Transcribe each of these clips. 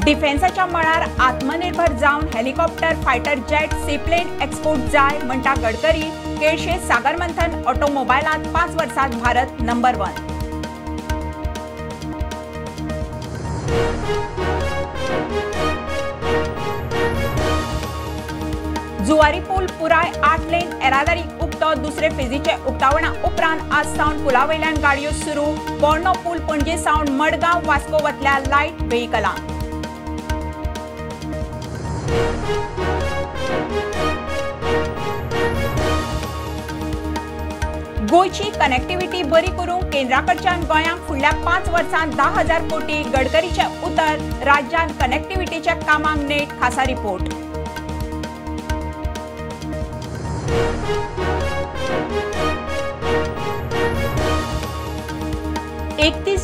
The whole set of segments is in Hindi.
डिफेन्साच्या मळार आत्मनिर्भर जावन helicopter, fighter jet, seaplane export जाय म्हणटा गडकरी। केळशे सागर मंथन ऑटोमोबायलांत 5 वर्सांत भारत नंबर 1। जुवारी पूल पुराय 8 लेन येरादारी उक्तो दुसरे फेजीचे उक्तावणा उपरांत आज सावन पुलावयल्यान गाडयो सुरू। पोरणो पूल पणजे सावन मडगांव वास्को वतल्या लायट व्हेईकलां। गोयची कनेक्टिव्हिटी बरी करूंक केंद्राकडच्यान गोंयांक फुडल्या 5 वर्सांत 10,000 कोटी। गडकरीचे उतर, राज्यांत कनेक्टिव्हिटीच्या कामांक नेट खासा रिपोर्ट।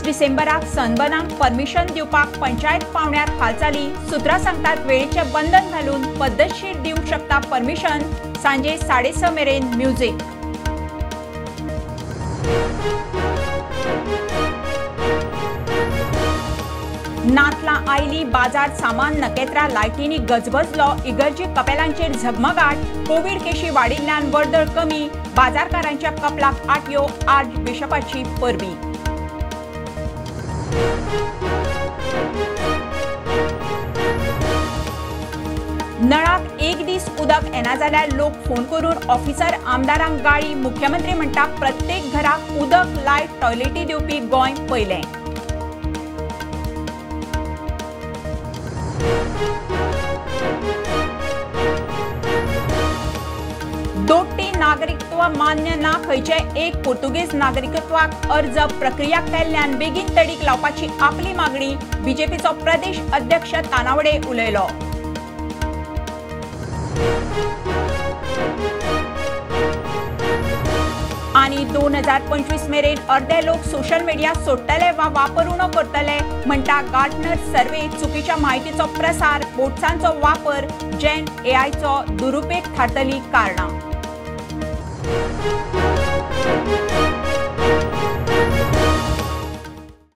डिसेंबराक सनबर्नाक परमिशन दिवपाक पंचायत पावण्यार हालचाली। सुत्रां सांगतात वेळेचे बंधन घालून पद्दतशीर दिवंक शकता परमिशन। सांजे 6:30 मेरेन म्युझिक। नातलां आयली, बाजार सामान नकेत्रां लायटींनी गजबजलो। इगर्जी कपेलांचेर झगमगाट। कोविड केशी वाडिल्ल्यान वर्दळ कमी। बाजारकारांच्या कपलाक आटयो। आर्च बिशपाची परबी। नळाक एक दीस उदक येना जाल्यार लोक फोन करून ऑफिसर आमदारांक गाळी। मुख्यमंत्री म्हणटा प्रत्येक घराक उदक, लायट, टॉयलेटी दिवपी गोंय पयलें। दोट्टी नागरिकत्व मान्य ना खंयचे एक पोर्तुगीज नागरिकत्वाक अर्ज प्रक्रिया केल्ल्यान बेगीन तडीक लावपाची आपली मागणी। बीजेपीचो प्रदेश अध्यक्ष तानावडे उलयलो। आनी 2025 मेरेन अर्दे लोक सोशल मीडिया सोडटले वा वापर उणो करतले म्हणटा गार्टनर सर्वे। चुकीच्या माहितीचो प्रसार, बोट्सांचो वापर, जेन एआयचो दुरुपेग थारतली कारणां।